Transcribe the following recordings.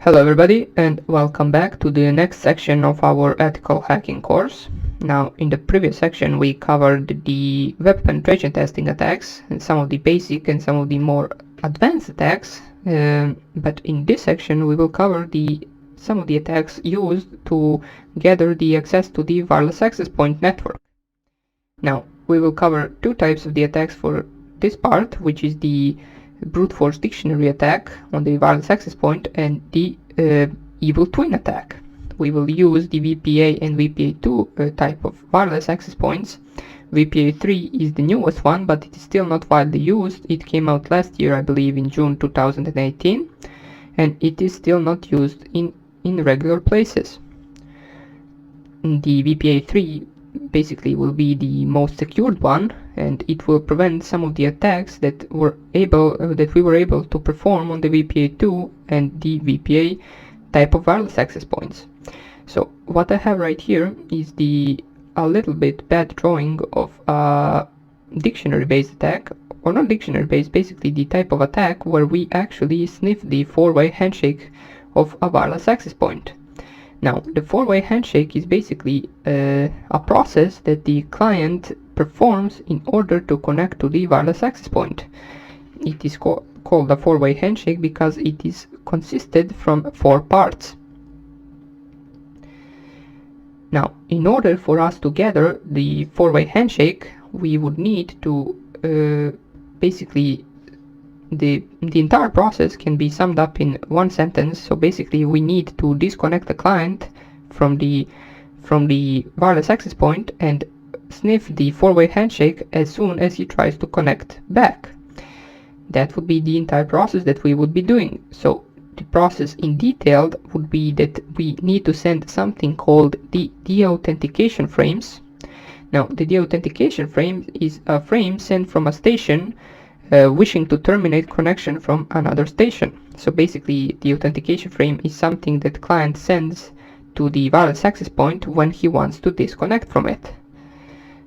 Hello everybody, and welcome back to the next section of our ethical hacking course. Now, in the previous section we covered the web penetration testing attacks and some of the basic and some of the more advanced attacks, but in this section we will cover some of the attacks used to gather the access to the wireless access point network. Now, we will cover two types of the attacks for this part, which is the brute force dictionary attack on the wireless access point and the evil twin attack. We will use the WPA and WPA2 type of wireless access points. WPA3 is the newest one, but it is still not widely used. It came out last year, I believe, in June 2018, and it is still not used in regular places. The WPA3 basically will be the most secured one, and it will prevent some of the attacks that we were able to perform on the WPA2 and the WPA type of wireless access points. So what I have right here is a little bit bad drawing of a dictionary-based attack, or not dictionary-based, basically the type of attack where we actually sniff the four-way handshake of a wireless access point. Now, the four-way handshake is basically a process that the client performs in order to connect to the wireless access point. It is called a four-way handshake because it is consisted from four parts. Now, in order for us to gather the four-way handshake, we would need to basically the entire process can be summed up in one sentence. So basically we need to disconnect the client from the wireless access point and sniff the four-way handshake as soon as he tries to connect back. That would be the entire process that we would be doing. So the process in detail would be that we need to send something called the deauthentication frames. Now, the deauthentication frame is a frame sent from a station wishing to terminate connection from another station. So basically the authentication frame is something that client sends to the wireless access point when he wants to disconnect from it.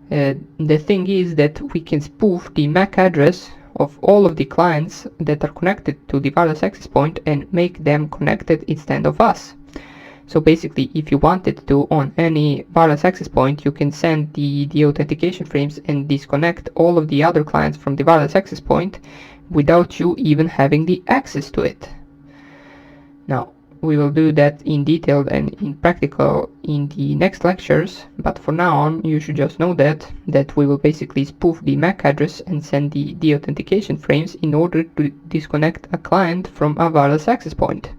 The thing is that we can spoof the MAC address of all of the clients that are connected to the wireless access point and make them connected instead of us. So basically, if you wanted to on any wireless access point, you can send the authentication frames and disconnect all of the other clients from the wireless access point without you even having the access to it. Now, we will do that in detail and in practical in the next lectures, but for now on, you should just know that we will basically spoof the MAC address and send the authentication frames in order to disconnect a client from a wireless access point.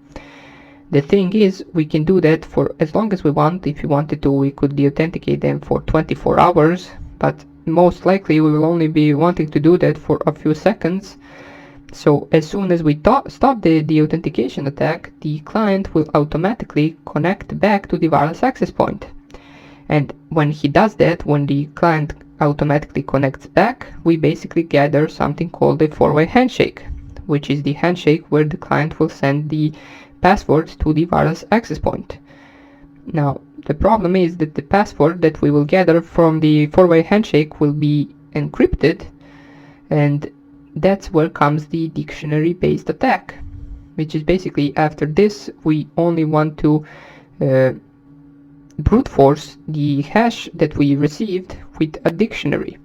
The thing is, we can do that for as long as we want. If we wanted to, we could deauthenticate them for 24 hours, but most likely we will only be wanting to do that for a few seconds. So as soon as we stop the authentication attack, the client will automatically connect back to the wireless access point. And when he does that, when the client automatically connects back, we basically gather something called a four-way handshake, which is the handshake where the client will send the password to the wireless access point. Now, the problem is that the password that we will gather from the four-way handshake will be encrypted, and that's where comes the dictionary-based attack, which is basically after this we only want to brute force the hash that we received with a dictionary.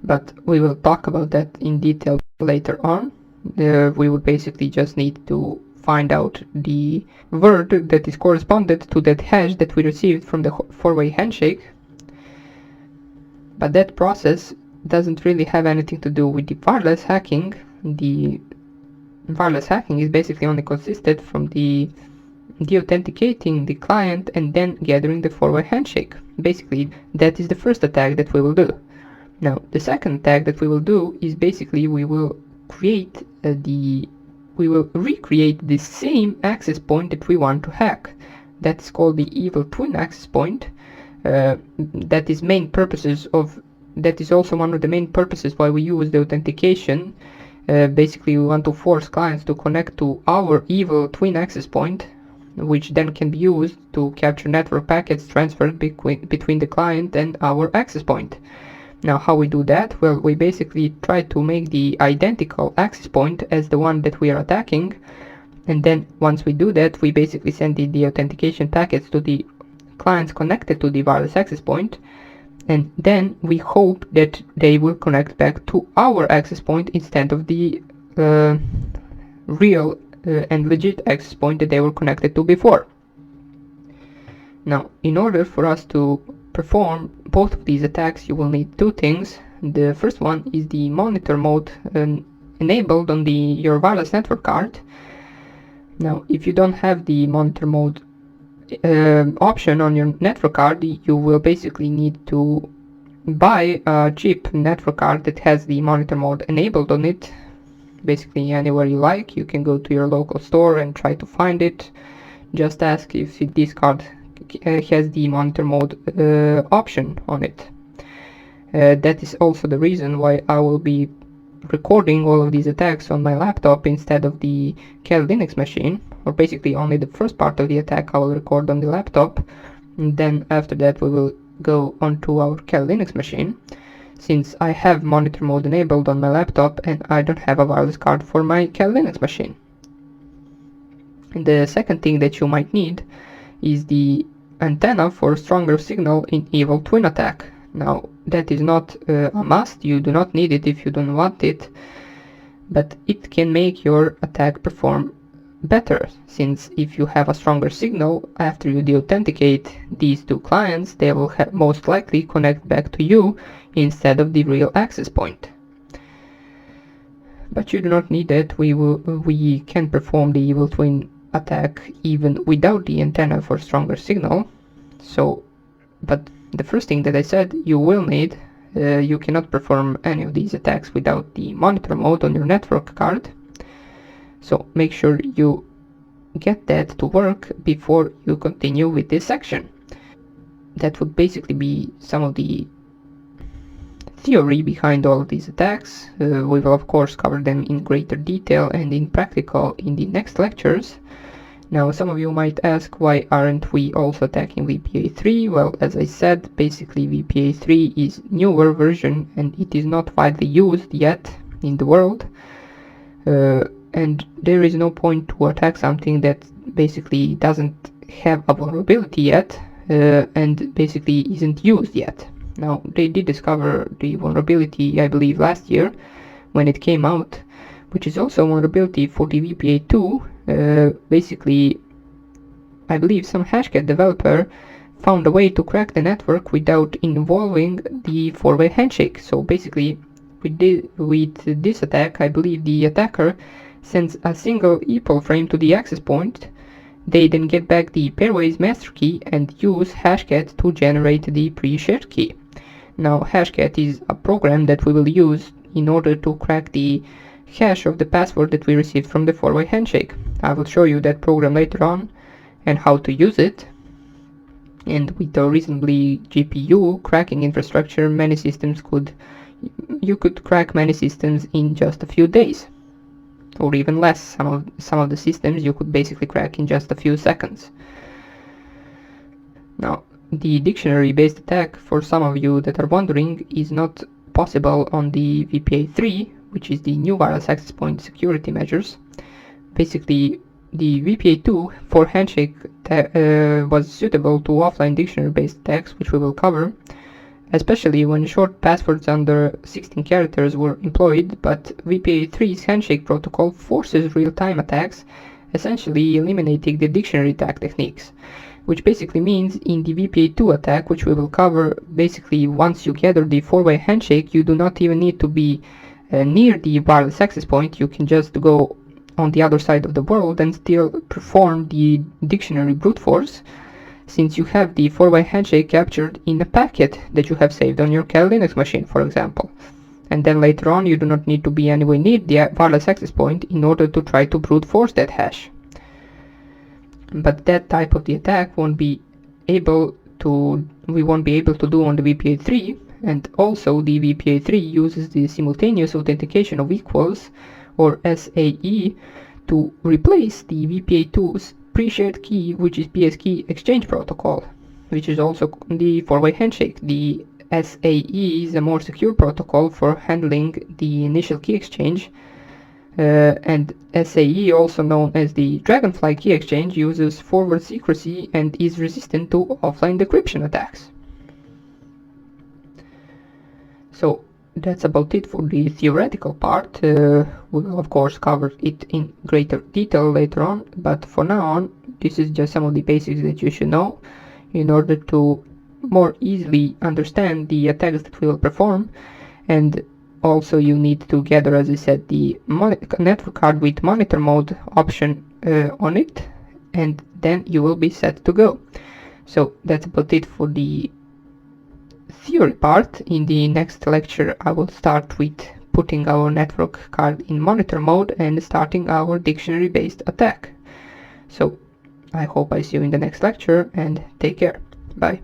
But we will talk about that in detail later on. We would basically just need to find out the word that is corresponded to that hash that we received from the four-way handshake. But that process doesn't really have anything to do with the wireless hacking. The wireless hacking is basically only consisted from the deauthenticating the client and then gathering the four-way handshake. Basically, that is the first attack that we will do. Now, the second attack that we will do is basically we will recreate the same access point that we want to hack. That's called the evil twin access point. That is also one of the main purposes why we use the authentication. Basically, we want to force clients to connect to our evil twin access point, which then can be used to capture network packets transferred between the client and our access point. Now, how we do that? Well, we basically try to make the identical access point as the one that we are attacking, And then once we do that, we basically send the authentication packets to the clients connected to the wireless access point, and then we hope that they will connect back to our access point instead of the real and legit access point that they were connected to before. Now, in order for us to perform both of these attacks, you will need two things. The first one is the monitor mode enabled on your wireless network card. Now, if you don't have the monitor mode option on your network card, you will basically need to buy a cheap network card that has the monitor mode enabled on it. Basically anywhere you like, you can go to your local store and try to find it. Just ask if this card has the monitor mode option on it. That is also the reason why I will be recording all of these attacks on my laptop instead of the Kali Linux machine, or basically only the first part of the attack I will record on the laptop, and then after that we will go onto our Kali Linux machine, since I have monitor mode enabled on my laptop and I don't have a wireless card for my Kali Linux machine. And the second thing that you might need is the antenna for stronger signal in Evil Twin attack. Now, that is not a must, you do not need it if you don't want it, but it can make your attack perform better, since if you have a stronger signal, after you de-authenticate these two clients, they will most likely connect back to you instead of the real access point. But you do not need it. We can perform the Evil Twin attack even without the antenna for stronger signal. But the first thing that I said you will need, you cannot perform any of these attacks without the monitor mode on your network card. So make sure you get that to work before you continue with this section. That would basically be some of the theory behind all of these attacks. We will of course cover them in greater detail and in practical in the next lectures. Now, some of you might ask, why aren't we also attacking WPA3? Well, as I said, basically WPA3 is newer version and it is not widely used yet in the world. And there is no point to attack something that basically doesn't have a vulnerability yet and basically isn't used yet. Now, they did discover the vulnerability, I believe, last year when it came out, which is also a vulnerability for the WPA2. Basically, I believe some Hashcat developer found a way to crack the network without involving the four-way handshake. So basically, with this attack, I believe the attacker sends a single EPOL frame to the access point. They then get back the pairwise master key and use Hashcat to generate the pre-shared key. Now, Hashcat is a program that we will use in order to crack the hash of the password that we received from the four-way handshake. I will show you that program later on and how to use it. And with a reasonably GPU cracking infrastructure, you could crack many systems in just a few days, or even less. Some of the systems you could basically crack in just a few seconds. Now, the dictionary-based attack, for some of you that are wondering, is not possible on the WPA3, which is the new wireless access point security measures. Basically, the WPA2 for handshake was suitable to offline dictionary-based attacks, which we will cover, especially when short passwords under 16 characters were employed, but WPA3's handshake protocol forces real-time attacks, essentially eliminating the dictionary attack techniques, which basically means in the WPA2 attack, which we will cover, basically once you gather the four-way handshake, you do not even need to be near the wireless access point. You can just go on the other side of the world and still perform the dictionary brute force, since you have the four-way handshake captured in a packet that you have saved on your Kali Linux machine, for example. And then later on you do not need to be anywhere near the wireless access point in order to try to brute force that hash. But that type of the attack we won't be able to do on the WPA3, and also the WPA3 uses the simultaneous authentication of equals, or SAE, to replace the WPA2's pre-shared key, which is PS key exchange protocol, which is also the four-way handshake. The SAE is a more secure protocol for handling the initial key exchange, And SAE, also known as the Dragonfly Key Exchange, uses forward secrecy and is resistant to offline decryption attacks. So that's about it for the theoretical part. We'll of course cover it in greater detail later on, but for now on, this is just some of the basics that you should know in order to more easily understand the attacks that we will perform. And also you need to gather, as I said, the network card with monitor mode option on it, and then you will be set to go. So that's about it for the theory part. In the next lecture I will start with putting our network card in monitor mode and starting our dictionary based attack. So I hope I see you in the next lecture, and take care. Bye.